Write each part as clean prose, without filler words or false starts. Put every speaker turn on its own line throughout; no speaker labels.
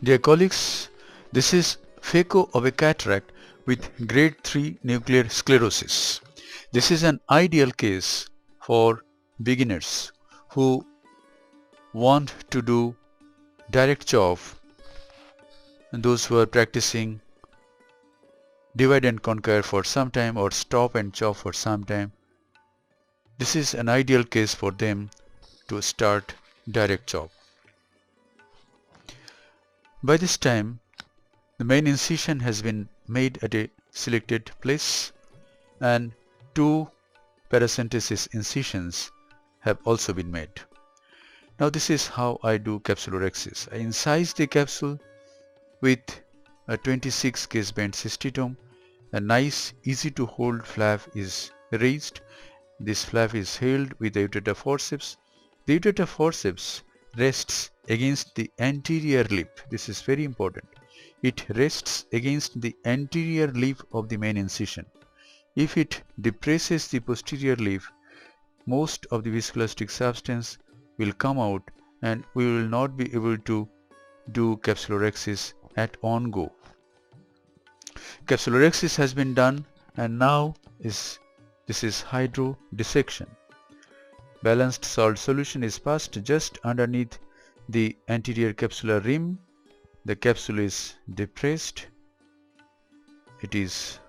Dear colleagues, this is phaco of a cataract with grade 3 nuclear sclerosis. This is an ideal case for beginners who want to do direct chop, and those who are practicing divide and conquer for some time or stop and chop for some time. This is an ideal case for them to start direct chop. By this time, the main incision has been made at a selected place and two paracentesis incisions have also been made. Now this is how I do capsulorhexis. I incise the capsule with a 26 case bent cystitome. A nice easy to hold flap is raised. This flap is held with the ureter forceps. The ureter forceps rests against the anterior lip. This is very important. It rests against the anterior lip of the main incision. If it depresses the posterior lip, most of the viscoelastic substance will come out and we will not be able to do capsulorhexis at on go. Capsulorhexis has been done and now this is hydrodissection. Balanced salt solution is passed just underneath the anterior capsular rim. The capsule is depressed. It is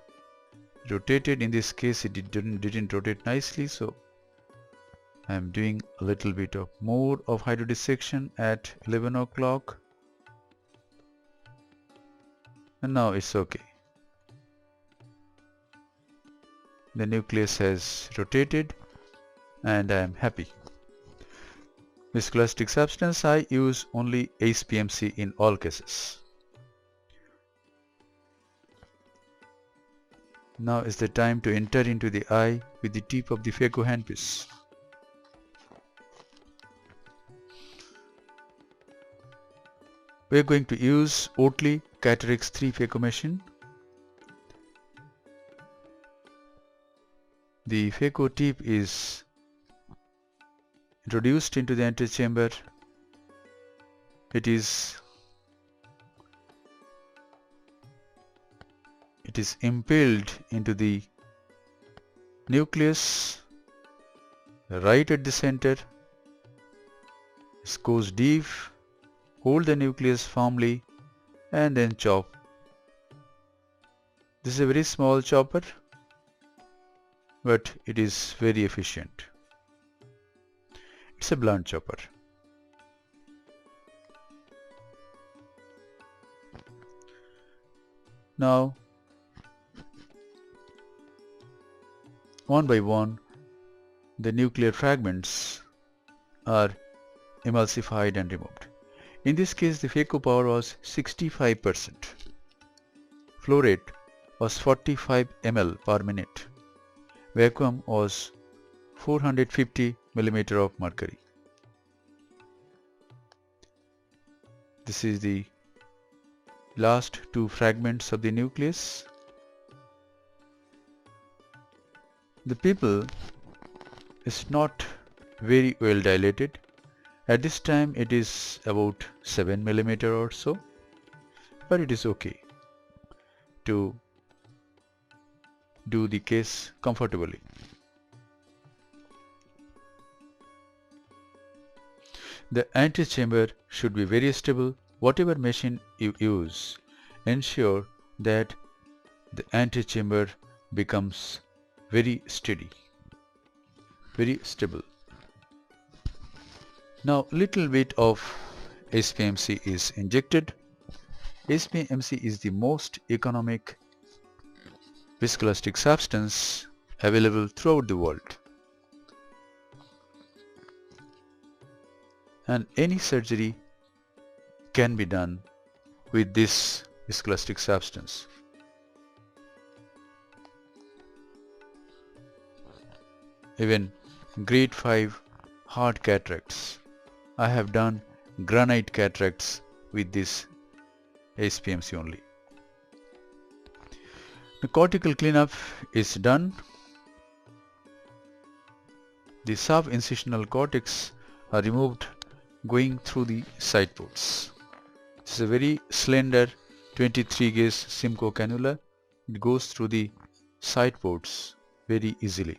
rotated. In this case it didn't rotate nicely, so I am doing a little bit of more of hydrodissection at 11 o'clock and now it's okay. The nucleus has rotated and I am happy. Viscoelastic substance, I use only HPMC in all cases. Now is the time to enter into the eye with the tip of the phaco handpiece. We are going to use Oatley Cataracts 3 phaco machine. The phaco tip is introduced into the antechamber. It is impaled into the nucleus right at the center. It goes deep. Hold the nucleus firmly and then chop. This is a very small chopper, but it is very efficient. It's a blunt chopper. Now, one by one, the nuclear fragments are emulsified and removed. In this case, the phaco power was 65%. Flow rate was 45 ml per minute. Vacuum was 450 mm of mercury. This is the last two fragments of the nucleus. The pupil is not very well dilated. At this time it is about 7 mm or so, but it is okay to do the case comfortably. The antechamber should be very stable. Whatever machine you use, ensure that the antechamber becomes very steady, very stable. Now little bit of HPMC is injected. HPMC is the most economic viscoelastic substance available throughout the world. And any surgery can be done with this viscoelastic substance. Even grade 5 hard cataracts, I have done granite cataracts with this HPMC only. The cortical cleanup is done. The subincisional cortex are removed going through the side ports. This is a very slender 23 gauge Simcoe cannula. It goes through the side ports very easily.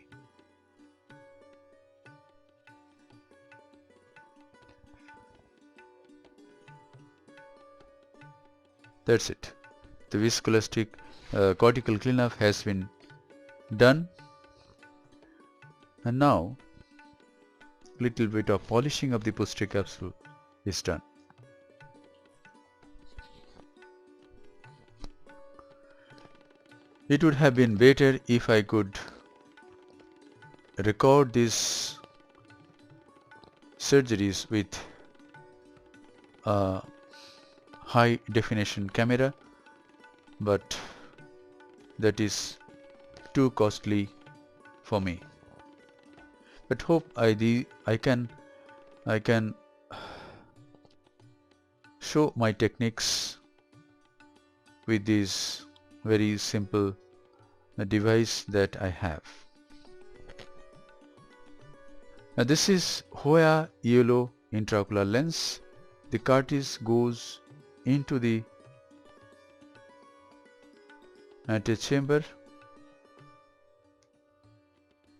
That's it. The viscoelastic cortical cleanup has been done, and now little bit of polishing of the posterior capsule is done. It would have been better if I could record these surgeries with a high definition camera, but that is too costly for me. But hope I can show my techniques with this very simple device that I have. Now this is Hoya yellow intraocular lens. The cartridge goes into the antechamber.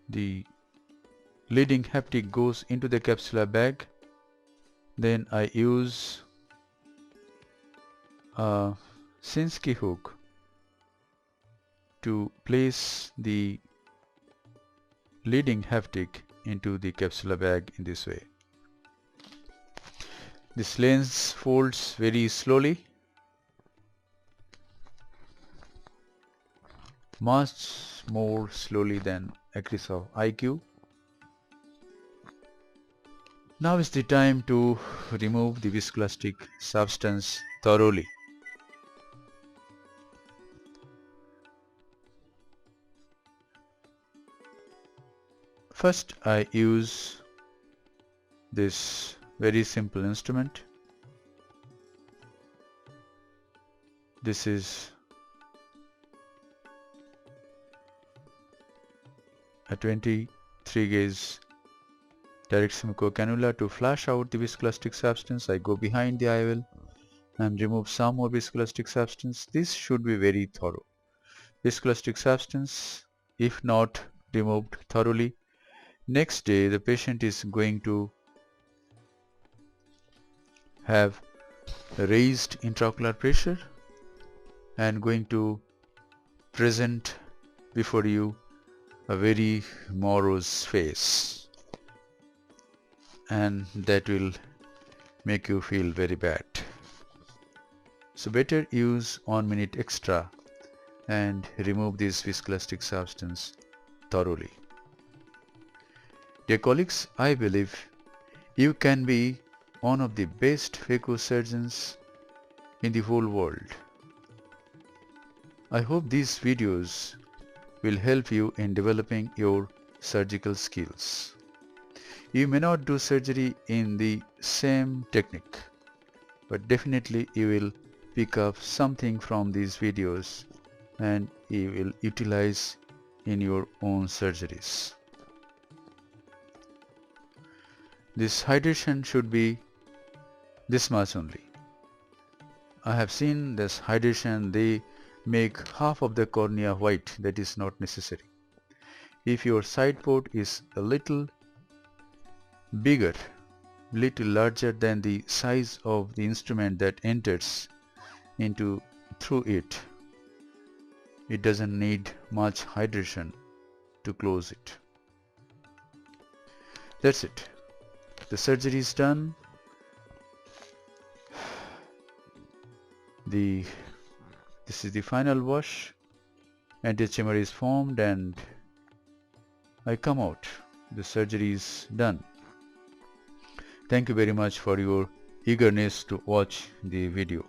The leading haptic goes into the capsular bag. Then I use a Sinski hook to place the leading haptic into the capsular bag in this way. This lens folds very slowly, much more slowly than axis of IQ. Now is the time to remove the viscoelastic substance thoroughly. First I use this very simple instrument. This is a 23 gauge direct Simcoe cannula. To flush out the viscoelastic substance, I go behind the IOL and remove some more viscoelastic substance. This should be very thorough. Viscoelastic substance, if not removed thoroughly, next day the patient is going to have raised intraocular pressure and going to present before you a very morose face, and that will make you feel very bad. So better use 1 minute extra and remove this viscoelastic substance thoroughly. Dear colleagues, I believe you can be one of the best phaco surgeons in the whole world. I hope these videos will help you in developing your surgical skills. You may not do surgery in the same technique, but definitely you will pick up something from these videos and you will utilize in your own surgeries. This hydration should be this much only. I have seen this hydration, they make half of the cornea white. That is not necessary. If your side port is a little bigger, little larger than the size of the instrument that enters into through it, it doesn't need much hydration to close it. That's it. The surgery is done. This is the final wash. Antechamber is formed and I come out. The surgery is done. Thank you very much for your eagerness to watch the video.